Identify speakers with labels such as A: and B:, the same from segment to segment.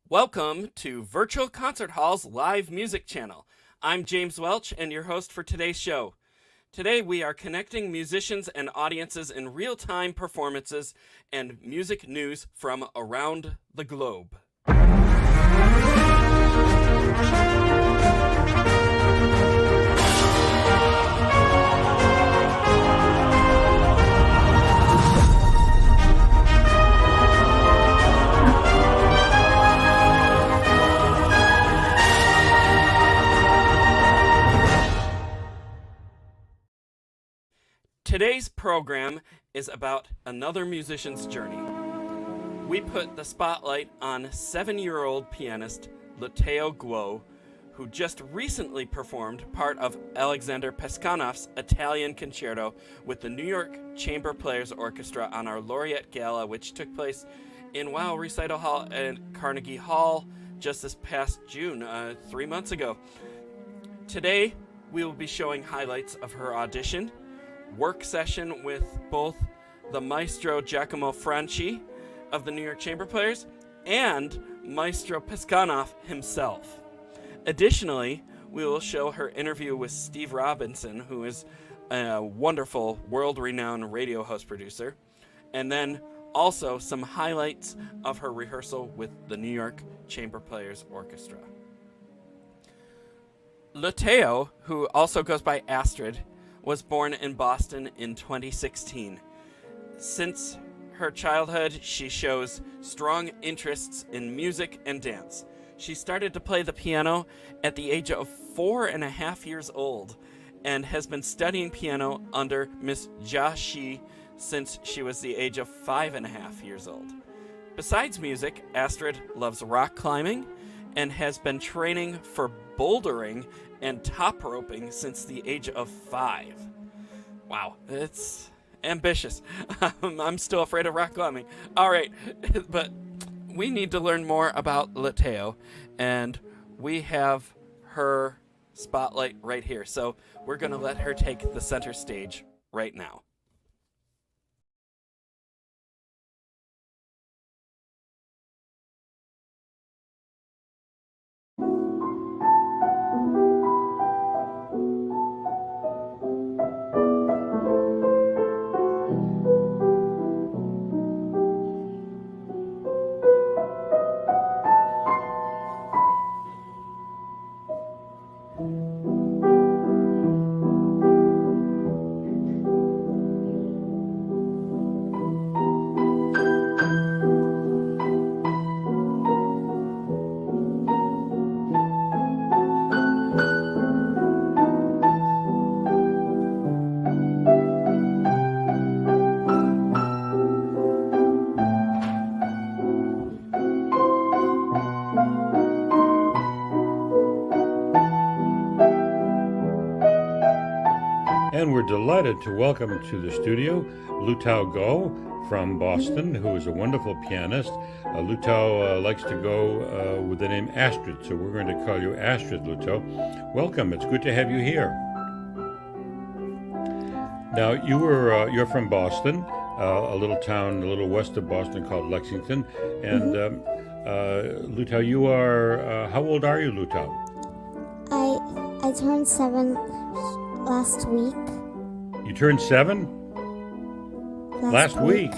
A: Welcome to Virtual Concert Hall's live music channel. I'm James Welch and your host for today's show. Today we are connecting musicians and audiences in real-time performances and music news from around the globe. Today's program is about another musician's journey. We put the spotlight on 7-year-old pianist Lutao Guo, who just recently performed part of Alexander Pescanoff's Italian Concerto with the New York Chamber Players Orchestra on our Laureate Gala, which took place in Weill Recital Hall at Carnegie Hall just this past June, 3 months ago. Today, we will be showing highlights of her audition, work session with both the maestro Giacomo Franci of the New York Chamber Players and Maestro Pescanoff himself. Additionally, we will show her interview with Steve Robinson, who is a wonderful world-renowned radio host producer, and then also some highlights of her rehearsal with the New York Chamber Players Orchestra. Lutao, who also goes by Astrid, was born in Boston in 2016. Since her childhood, she shows strong interests in music and dance. She started to play the piano at the age of 4.5 years old and has been studying piano under Miss Jia Shi since she was the age of 5.5 years old. Besides music, Astrid loves rock climbing and has been training for bouldering and top roping since the age of 5. Wow, it's ambitious. I'm still afraid of rock climbing. All right, but we need to learn more about Lutao, and we have her spotlight right here. So we're going to let her take the center stage right now.
B: And we're delighted to welcome to the studio Lutao Guo from Boston, who is a wonderful pianist. Lutao likes to go with the name Astrid, so we're going to call you Astrid, Lutao. Welcome, it's good to have you here. Now, you're from Boston, a little town a little west of Boston called Lexington. And Lutao, you are, how old are you, Lutao?
C: I turned 7 last week.
B: You turned 7? Last week?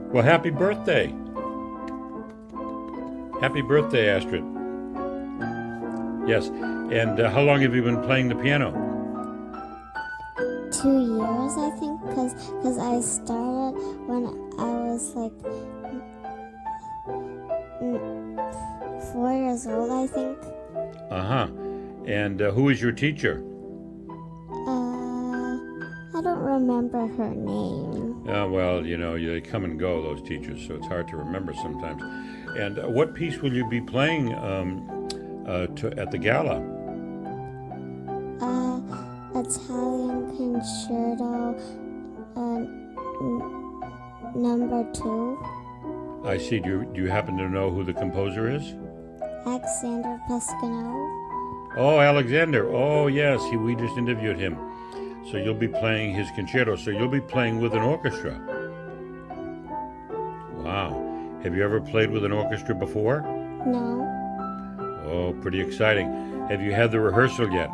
B: Well, happy birthday. Happy birthday, Astrid. Yes, and how long have you been playing the piano?
C: 2 years, I think, because I started when I was like 4 years old, I think.
B: Uh-huh. And who is your teacher?
C: I don't remember her name.
B: Well, you know, they come and go, those teachers, so it's hard to remember sometimes. And what piece will you be playing at the gala?
C: Italian Concerto, number 2.
B: I see. Do you happen to know who the composer is?
C: Alexander Pescanoff.
B: Oh, Alexander. Oh, yes. We just interviewed him. So you'll be playing his concerto. So you'll be playing with an orchestra. Wow. Have you ever played with an orchestra before?
C: No.
B: Oh, pretty exciting. Have you had the rehearsal yet?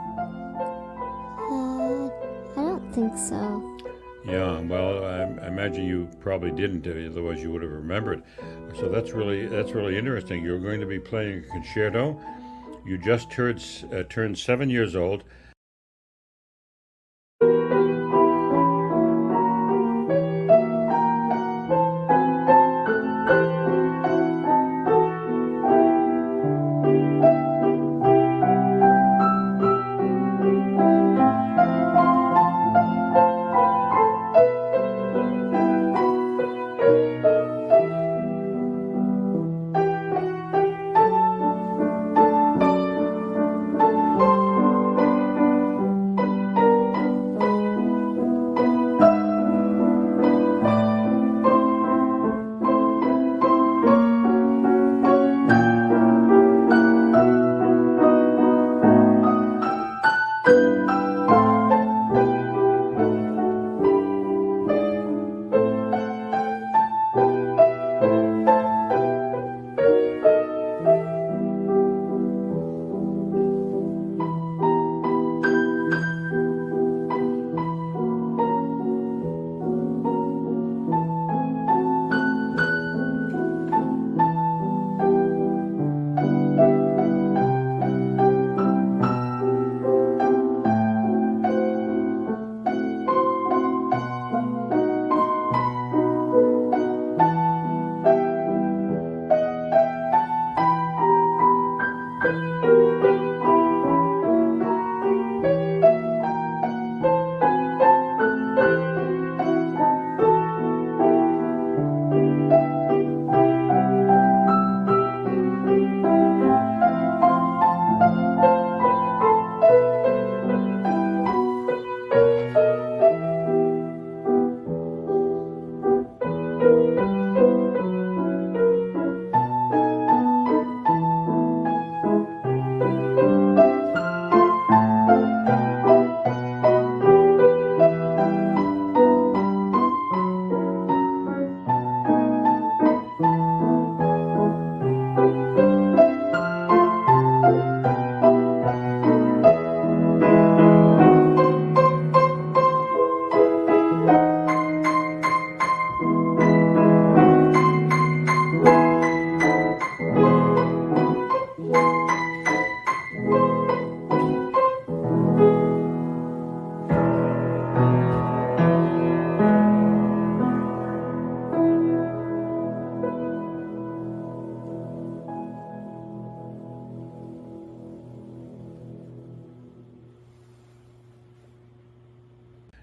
C: I don't think so.
B: Yeah, well, I imagine you probably didn't, otherwise you would have remembered. So that's really interesting. You're going to be playing a concerto. You just turned 7 years old.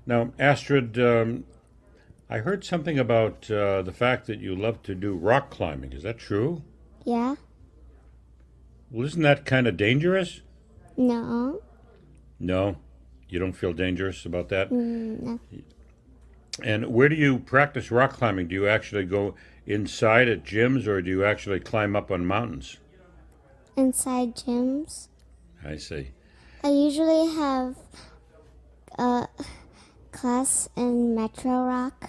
B: Now, Astrid, I heard something about the fact that you love to do rock climbing. Is that true?
C: Yeah?
B: Well, isn't that kind of dangerous?
C: No.
B: No, you don't feel dangerous about that?
C: No.
B: And where do you practice rock climbing? Do you actually go inside at gyms or do you actually climb up on mountains?
C: Inside gyms.
B: I see.
C: I usually have a class in Metro Rock.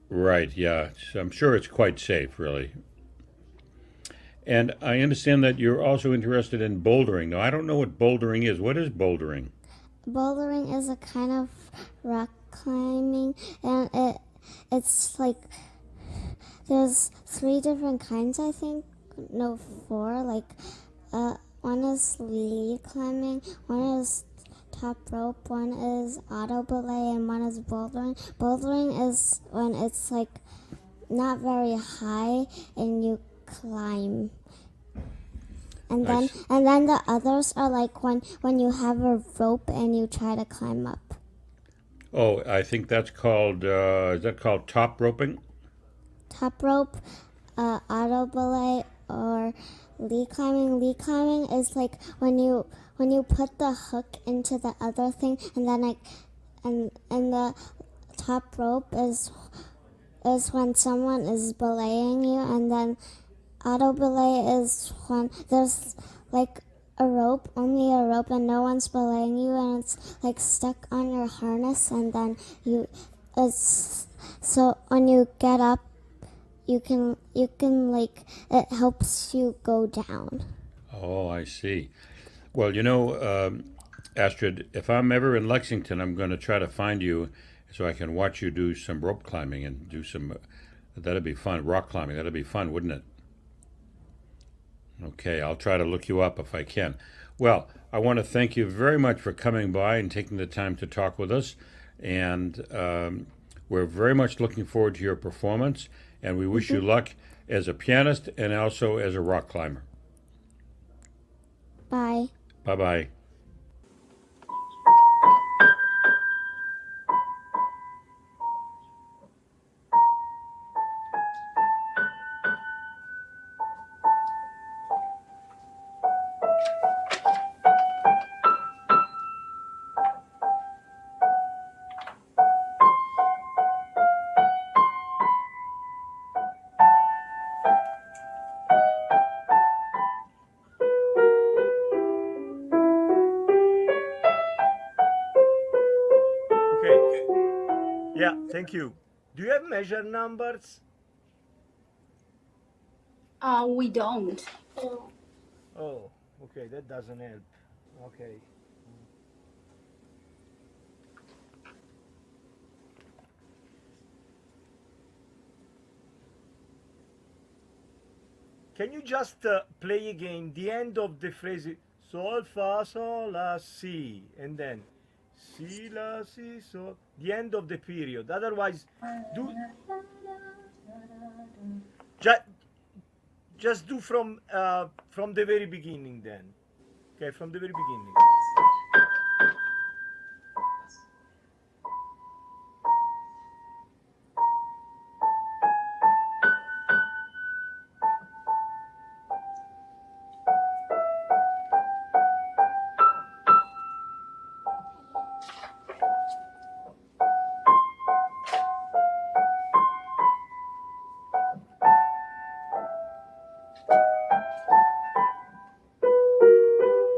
B: Right, yeah. So I'm sure it's quite safe, really. And I understand that you're also interested in bouldering. Now, I don't know what bouldering is. What is bouldering?
C: Bouldering is a kind of rock climbing, and it's like there's 3 different kinds, I think. No, 4. Like one is lead climbing, one is top rope, one is auto belay, and one is bouldering. Bouldering is when it's like not very high and you climb. And then the others are like when you have a rope and you try to climb up.
B: Oh, I think that's called, is that called top roping?
C: Top rope, auto belay, or lead climbing. Lead climbing is like when you put the hook into the other thing, and then and the top rope is when someone is belaying you, and then auto belay is when there's like a rope, only a rope, and no one's belaying you, and it's like stuck on your harness, and then so when you get up, you can like it helps you go down.
B: Oh, I see. Well, you know, Astrid, if I'm ever in Lexington, I'm going to try to find you so I can watch you do some rope climbing and do some. That'd be fun. Rock climbing. That'd be fun, wouldn't it? Okay, I'll try to look you up if I can. Well, I want to thank you very much for coming by and taking the time to talk with us. And we're very much looking forward to your performance. And we wish you luck as a pianist and also as a rock climber.
C: Bye.
B: Bye bye.
D: Yeah, thank you. Do you have measure numbers?
E: We don't.
D: Oh, okay, that doesn't help. Okay. Can you just play again the end of the phrase sol, fa, sol, la, si, and then si, la, si, sol, the end of the period. Otherwise, do just do from the very beginning then. Okay, from the very beginning.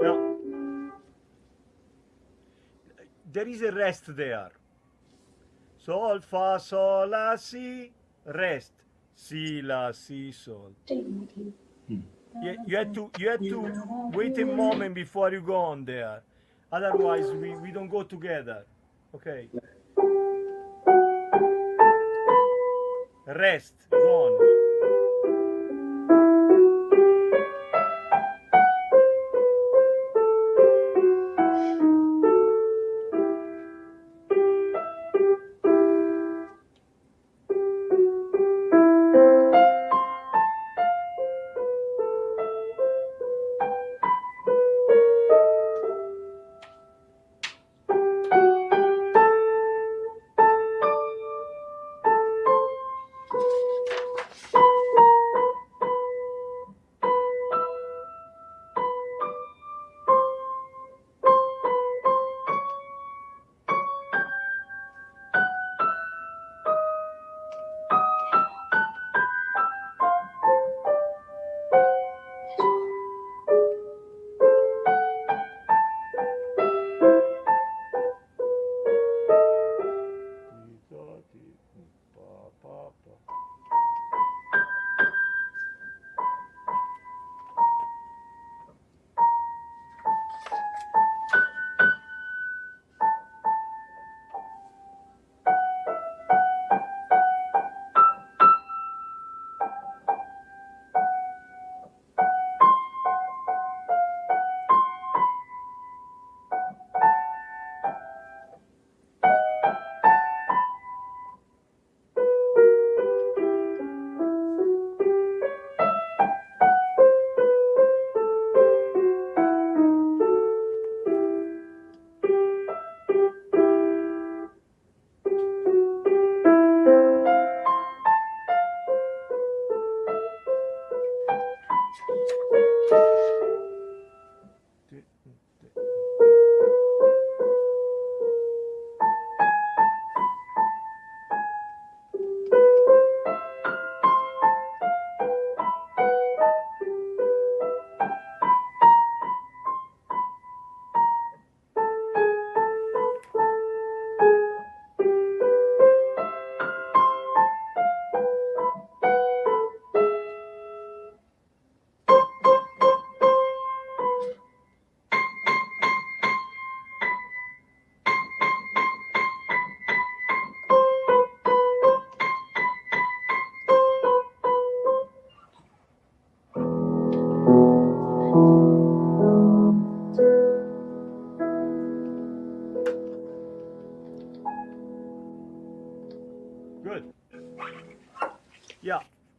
D: Now, there is a rest there. Sol, fa, sol, la, si, rest. Si, la, si, sol. You had to wait a moment before you go on there. Otherwise, we don't go together. Okay. Rest. Go on.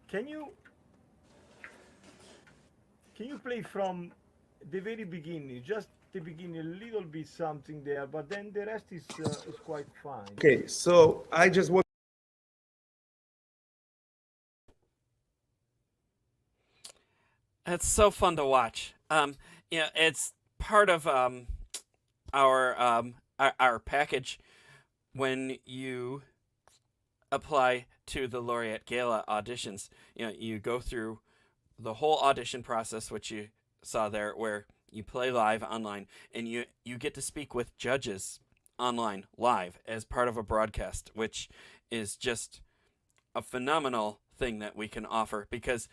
D: Can you play from the very beginning? Just the beginning, a little bit something there, but then the rest is quite fine.
F: Okay, so I just want.
A: It's so fun to watch. Yeah, it's part of our package when you apply to the Laureate Gala auditions. You go through the whole audition process, which you saw there, where you play live online, and you get to speak with judges online live as part of a broadcast, which is just a phenomenal thing that we can offer, because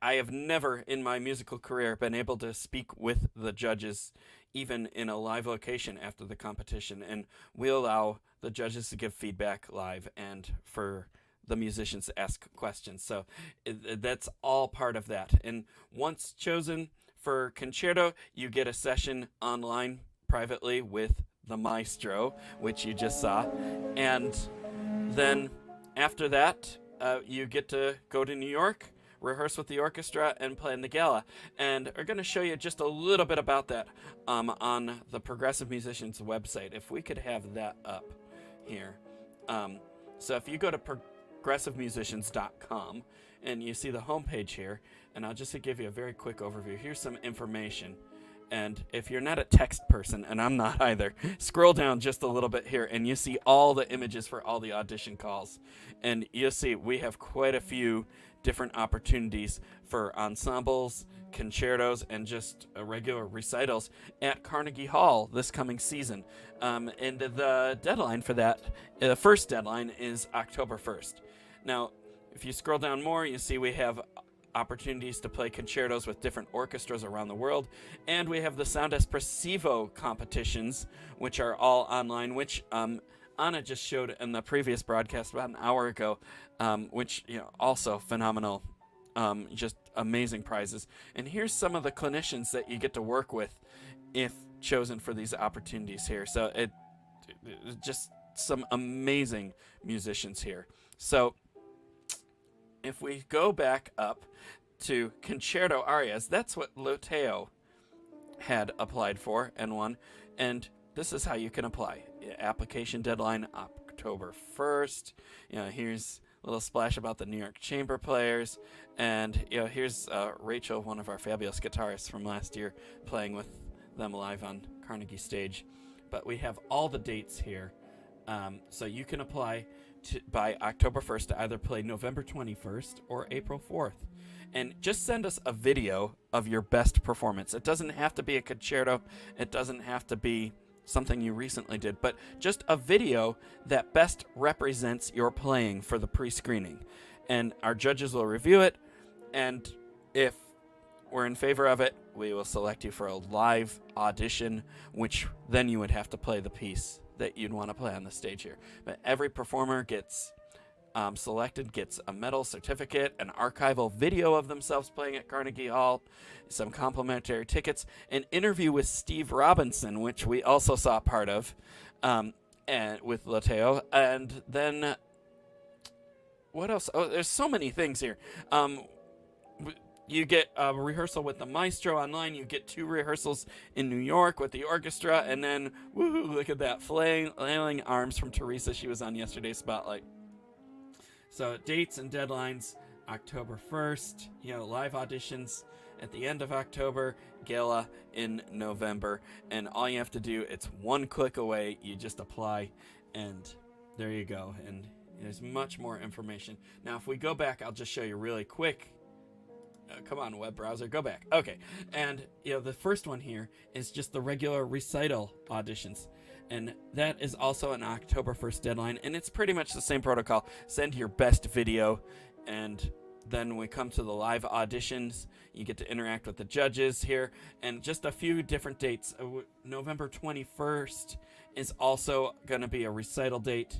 A: I have never in my musical career been able to speak with the judges even in a live location after the competition, and we allow the judges to give feedback live and for the musicians to ask questions. So that's all part of that. And once chosen for concerto, you get a session online privately with the maestro, which you just saw, and then after that you get to go to New York, rehearse with the orchestra, and play in the gala. And we're going to show you just a little bit about that on the Progressive Musicians website. If we could have that up here. So if you go to progressivemusicians.com and you see the homepage here, and I'll just give you a very quick overview. Here's some information. And if you're not a text person, and I'm not either, scroll down just a little bit here and you see all the images for all the audition calls. And you'll see we have quite a few different opportunities for ensembles, concertos, and just regular recitals at Carnegie Hall this coming season. And the deadline for that, the first deadline, is October 1st. Now, if you scroll down more, you see we have opportunities to play concertos with different orchestras around the world, and we have the Sound Espressivo competitions, which are all online, which Anna just showed in the previous broadcast about an hour ago, which also phenomenal, just amazing prizes. And here's some of the clinicians that you get to work with if chosen for these opportunities here. So it just some amazing musicians here. So if we go back up to concerto arias, that's what Lutao had applied for and won. And this is how you can apply. Application deadline October 1st. Here's a little splash about the New York Chamber Players. And here's Rachel, one of our fabulous guitarists from last year, playing with them live on Carnegie stage. But we have all the dates here. So you can apply by October 1st to either play November 21st or April 4th. And just send us a video of your best performance. It doesn't have to be a concerto. It doesn't have to be something you recently did, but just a video that best represents your playing for the pre-screening. And our judges will review it, and if we're in favor of it, we will select you for a live audition, which then you would have to play the piece that you'd want to play on the stage here. But every performer gets selected, gets a medal, certificate, an archival video of themselves playing at Carnegie Hall, some complimentary tickets, an interview with Steve Robinson, which we also saw part of, and with Lutao. And then what else? Oh, there's so many things here. You get a rehearsal with the maestro online. You get 2 rehearsals in New York with the orchestra. And then, woohoo, look at that, flailing arms from Teresa. She was on yesterday's Spotlight. So dates and deadlines, October 1st, live auditions at the end of October, gala in November. And all you have to do, it's one click away. You just apply, and there you go. And there's much more information. Now, if we go back, I'll just show you really quick. Come on, web browser, go back. Okay, and the first one here is just the regular recital auditions, and that is also an October 1st deadline, and it's pretty much the same protocol. Send your best video, and then we come to the live auditions. You get to interact with the judges here, and just a few different dates. November 21st is also going to be a recital date,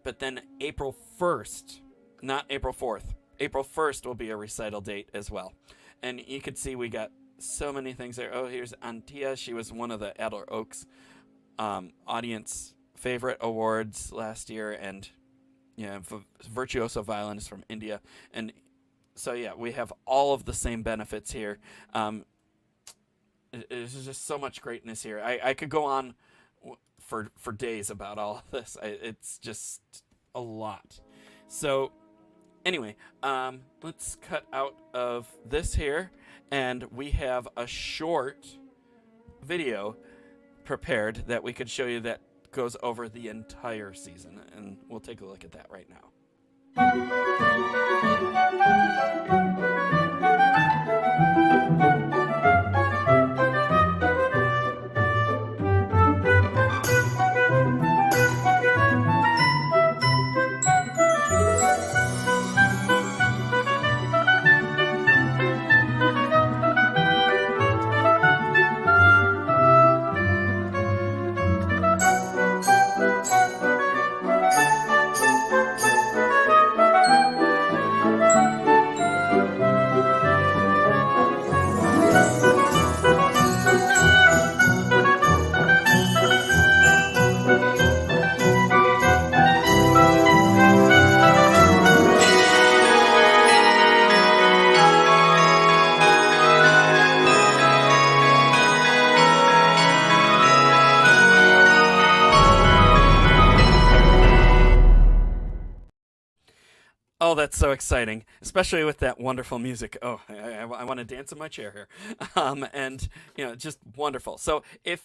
A: but then April 1st, not April 4th. April 1st will be a recital date as well. And you can see we got so many things there. Oh, here's Antia. She was one of the Adler Oaks audience favorite awards last year. And virtuoso violinist from India. And So yeah, we have all of the same benefits here. There's just so much greatness here. I could go on for days about all of this. It's just a lot. So anyway, let's cut out of this here, and we have a short video prepared that we could show you that goes over the entire season, and we'll take a look at that right now. Oh, that's so exciting, especially with that wonderful music. Oh, I want to dance in my chair here. And, just wonderful. So if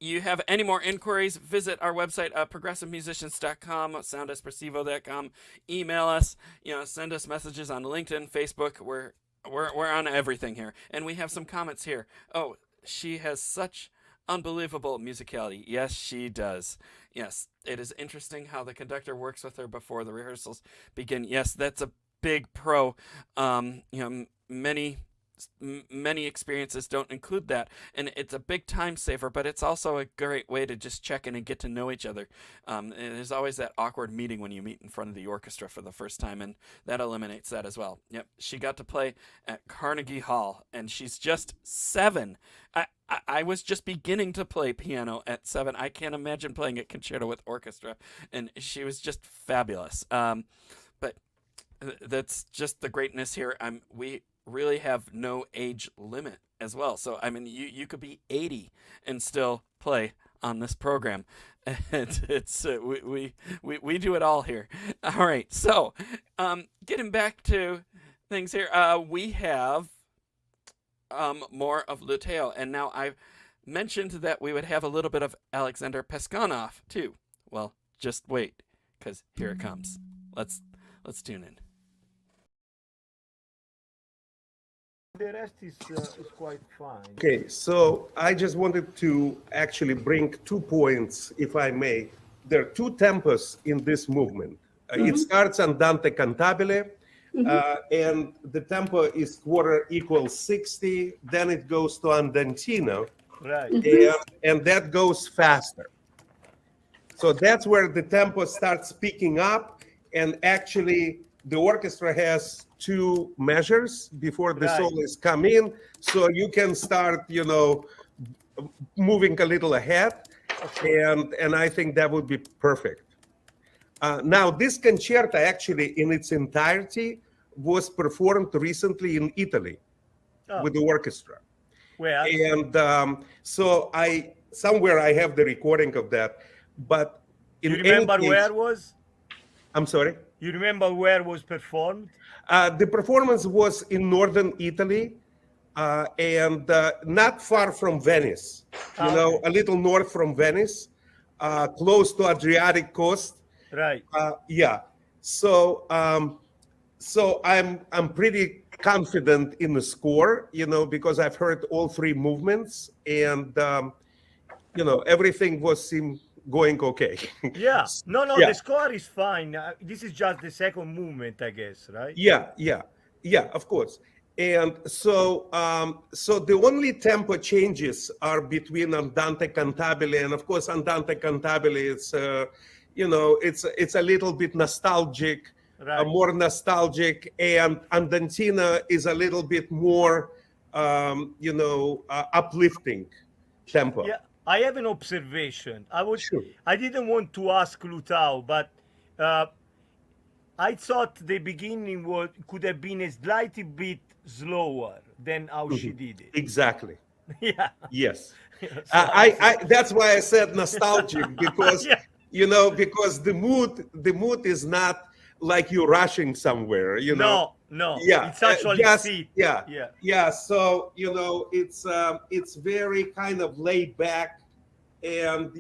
A: you have any more inquiries, visit our website, progressivemusicians.com, soundespressivo.com. Email us, send us messages on LinkedIn, Facebook. We're on everything here. And we have some comments here. Oh, she has such unbelievable musicality. Yes, she does. Yes, it is interesting how the conductor works with her before the rehearsals begin. Yes, that's a big pro. Many experiences don't include that, and it's a big time saver, but it's also a great way to just check in and get to know each other. And there's always that awkward meeting when you meet in front of the orchestra for the first time, and that eliminates that as well. Yep, she got to play at Carnegie Hall, and she's just 7. I was just beginning to play piano at 7. I can't imagine playing at concerto with orchestra, and she was just fabulous. But that's just the greatness here. We really have no age limit as well. So you could be 80 and still play on this program. It's we do it all here. All right. So getting back to things here, we have more of Lutao, and now I've mentioned that we would have a little bit of Alexander Peskanov too. Well, just wait, because here it comes. Let's tune in.
D: The rest is quite fine.
F: Okay, so I just wanted to actually bring 2 points, if I may. There are 2 tempos in this movement. It starts andante cantabile, and the tempo is quarter equals 60. Then it goes to andantino,
D: Right.
F: and that goes faster. So that's where the tempo starts picking up, and actually the orchestra has 2 measures before the soloists come in, so you can start, moving a little ahead, and I think that would be perfect. Now, this concerto actually, in its entirety, was performed recently in Italy with the orchestra.
D: Where?
F: And so somewhere I have the recording of that, but in
D: You remember
F: any case,
D: where it was?
F: I'm sorry?
D: You remember where it was performed?
F: The performance was in northern Italy, and not far from Venice, a little north from Venice, close to Adriatic coast.
D: Right.
F: Yeah. So I'm pretty confident in the score, because I've heard all 3 movements, and everything seemed going okay.
D: Yeah. No,
F: Yeah.
D: the score is fine. This is just the second movement, I guess, right?
F: Yeah, of course. And so the only tempo changes are between andante cantabile, and of course andante cantabile is it's a little bit nostalgic,
D: Right.
F: more nostalgic, and andantina is a little bit more uplifting tempo.
D: Yeah. I have an observation.
F: Sure.
D: I didn't want to ask Lutao, but I thought the beginning could have been a slightly bit slower than how she did it.
F: Exactly.
D: Yeah.
F: Yes.
D: So
F: That's why I said nostalgic, because
D: Yeah.
F: because the mood is not like you're rushing somewhere,
D: No,
F: Yeah,
D: it's actually
F: just
D: sit.
F: yeah,
D: Yeah.
F: yeah. So it's very kind of laid back, and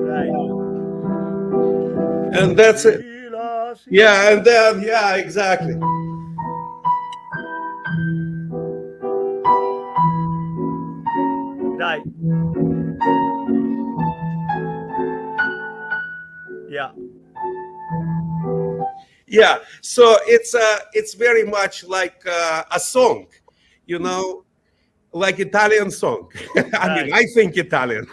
D: Right.
F: and that's it.
D: Si, la, si.
F: Yeah, and then yeah, exactly.
D: Right. Yeah.
F: Yeah, so it's very much like a song, you know, like Italian song. I mean,
D: Right.
F: I think Italian.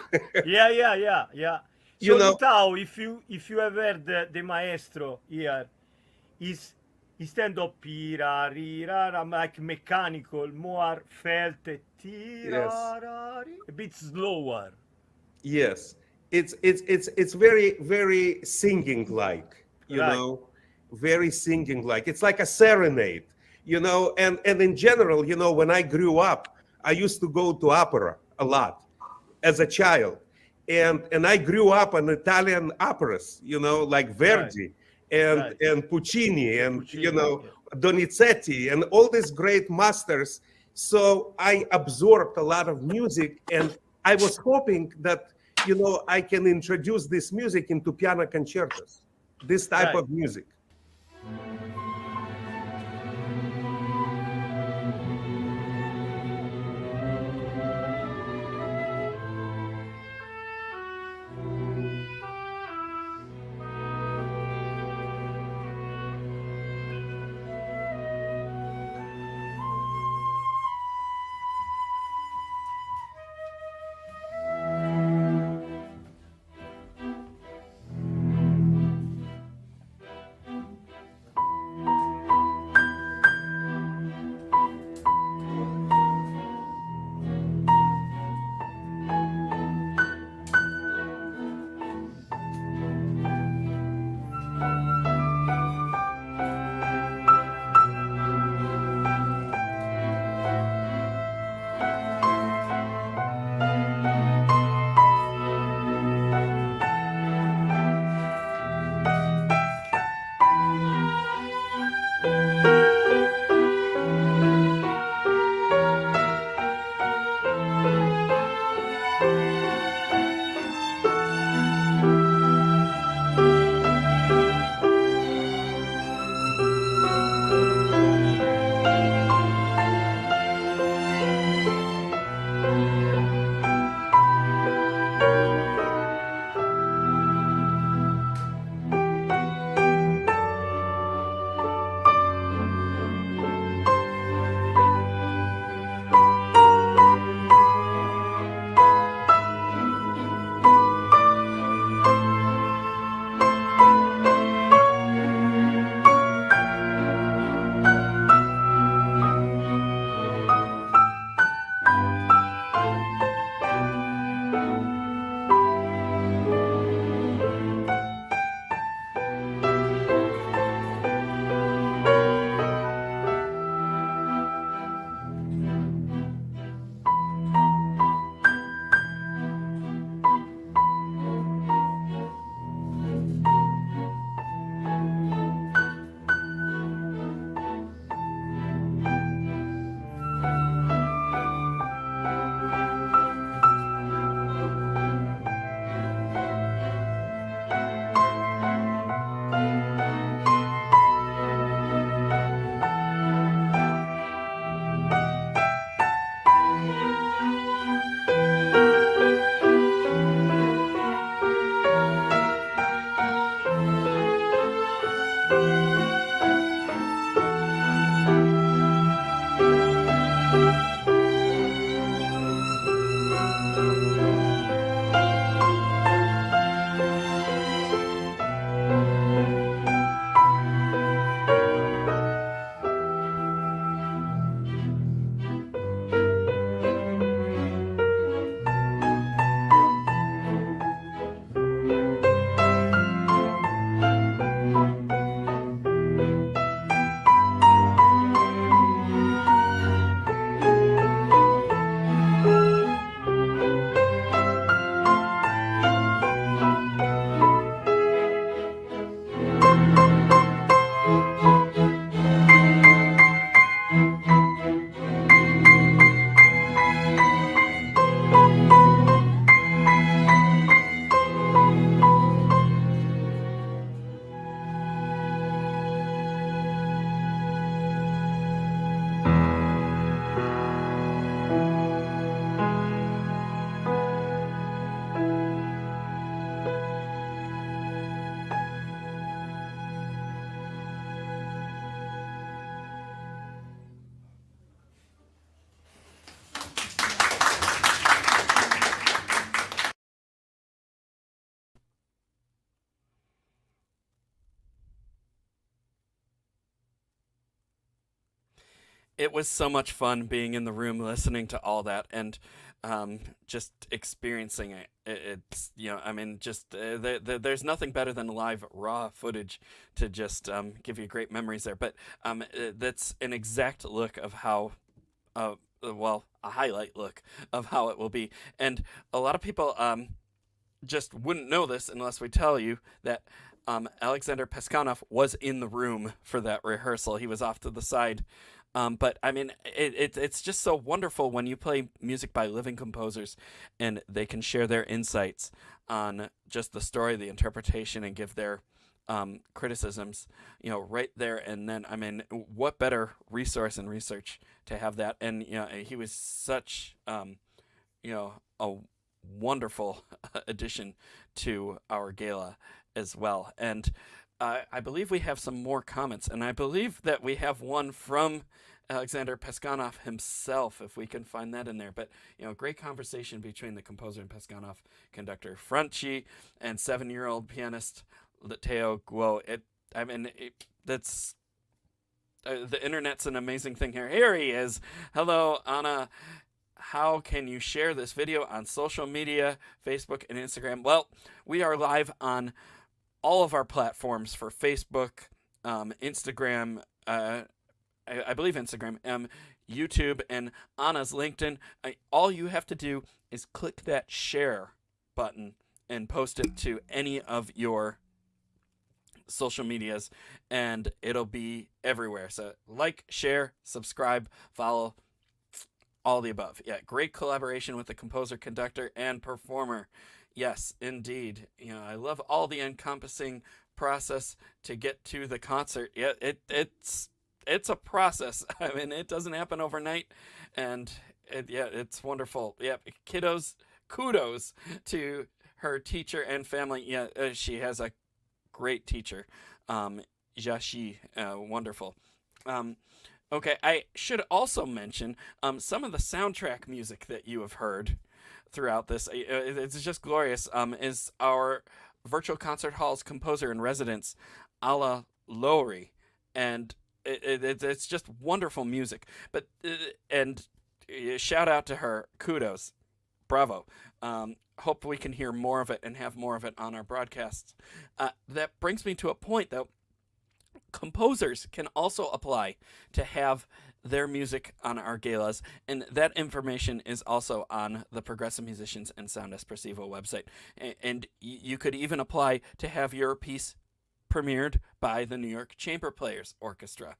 D: Yeah.
F: You
D: So
F: know,
D: Lutao, if you have heard the maestro here, is instead of pira rira like mechanical, more felt
F: yes,
D: a bit slower.
F: yes, it's very very singing like,
D: Right.
F: very singing like. It's like a serenade, and in general, when I grew up, I used to go to opera a lot as a child, and I grew up on Italian operas, like
D: Right.
F: Verdi and
D: Right.
F: and Puccini
D: And
F: and
D: Puccini. Yeah.
F: Donizetti and all these great masters. So I absorbed a lot of music, and I was hoping that I can introduce this music into piano concertos, this type
D: Right.
F: of music.
A: it was so much fun being in the room listening to all that and just experiencing it. It's, I mean, just there's nothing better than live raw footage to just give you great memories there. But that's an exact look of how, well, a highlight look of how it will be. And a lot of people just wouldn't know this unless we tell you that Alexander Peskanov was in the room for that rehearsal. He was off to the side. But I mean, it's just so wonderful when you play music by living composers and they can share their insights on just the story, the interpretation, and give their criticisms, right there and then. I mean, what better resource and research to have that? And, he was such, a wonderful addition to our gala as well. And I believe we have some more comments, and I believe that we have one from Alexander Peskanov himself, if we can find that in there. But, great conversation between the composer and Peskanov, conductor Franci, and 7-year-old pianist Lutao Guo. That's the internet's an amazing thing here. Here he is. Hello, Anna. How can you share this video on social media, Facebook and Instagram? Well, we are live on all of our platforms for Facebook, Instagram, I believe Instagram, YouTube, and Anna's LinkedIn. All you have to do is click that share button and post it to any of your social medias, and it'll be everywhere. So like, share, subscribe, follow, all the above. Yeah, great collaboration with the composer, conductor, and performer. Yes, indeed. I love all the encompassing process to get to the concert. Yeah, it's a process. I mean, it doesn't happen overnight, and it's wonderful. Yeah, kudos to her teacher and family. Yeah, she has a great teacher, Jashi, wonderful. Okay, I should also mention some of the soundtrack music that you have heard throughout this. It's just glorious. Is our virtual concert hall's composer in residence, Ala Lowry, and it's just wonderful music. But and shout out to her, kudos, bravo. Hope we can hear more of it and have more of it on our broadcasts. That brings me to a point, though. Composers can also apply to have their music on our galas, and that information is also on the Progressive Musicians and Sound Espressivo website. And you could even apply to have your piece premiered by the New York Chamber Players Orchestra.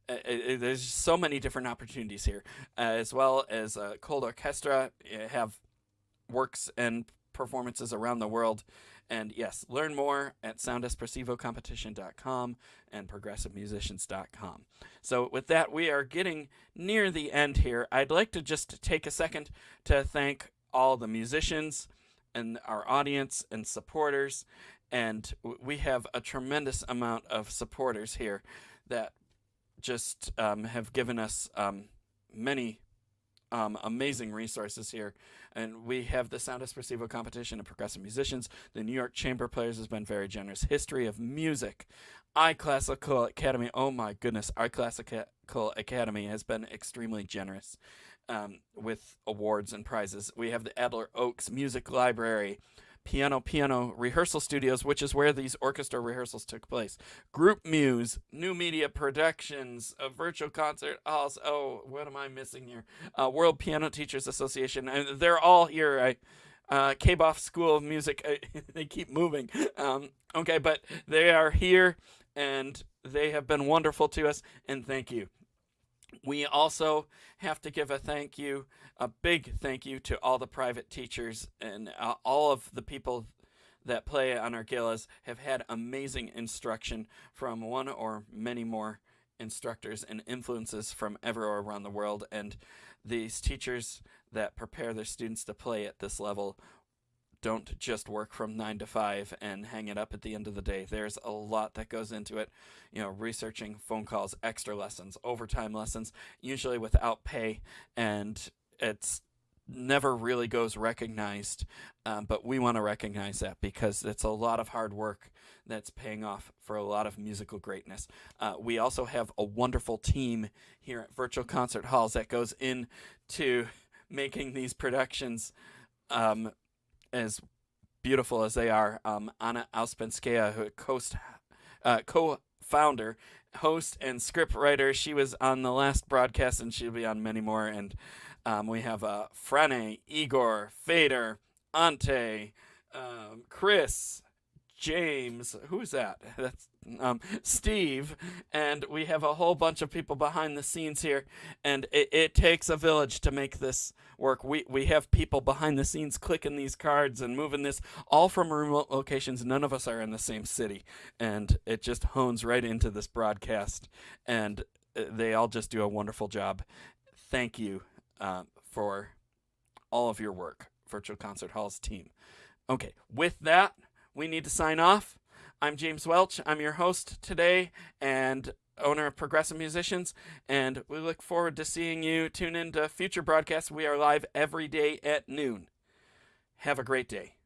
A: There's so many different opportunities here, as well as Cold Orchestra have works and performances around the world. And yes, learn more at soundespressivocompetition.com and progressivemusicians.com. So with that, we are getting near the end here. I'd like to just take a second to thank all the musicians and our audience and supporters. And we have a tremendous amount of supporters here that just have given us many amazing resources here. And we have the Sound Espressivo competition and Progressive Musicians. The New York Chamber Players has been very generous. History of Music. iClassical Academy. Oh my goodness. iClassical Academy has been extremely generous with awards and prizes. We have the Adler Oaks Music Library. Piano Rehearsal Studios, which is where these orchestra rehearsals took place. Group Muse, New Media Productions, Virtual Concert Halls. Oh, what am I missing here? World Piano Teachers Association. And they're all here. Kaboff School of Music. They keep moving. Okay, but they are here, and they have been wonderful to us, and thank you. We also have to give a big thank you to all the private teachers and all of the people that play on our galas have had amazing instruction from one or many more instructors and influences from everywhere around the world. And these teachers that prepare their students to play at this level don't just work from 9 to 5 and hang it up at the end of the day. There's a lot that goes into it, researching, phone calls, extra lessons, overtime lessons, usually without pay. And it's never really goes recognized, but we want to recognize that because it's a lot of hard work that's paying off for a lot of musical greatness. We also have a wonderful team here at Virtual Concert Halls that goes into making these productions as beautiful as they are. Anna Auspenskaya, who co-founder, host, and script writer. She was on the last broadcast, and she'll be on many more. And we have Frane, Igor, Fader, Ante, Chris, James. Who's that? That's Steve. And we have a whole bunch of people behind the scenes here. And it takes a village to make this work. We have people behind the scenes clicking these cards and moving this, all from remote locations. None of us are in the same city. And it just hones right into this broadcast. And they all just do a wonderful job. Thank you for all of your work, Virtual Concert Hall's team. Okay, with that, we need to sign off. I'm James Welch. I'm your host today and owner of Progressive Musicians, and we look forward to seeing you tune into future broadcasts. We are live every day at noon. Have a great day.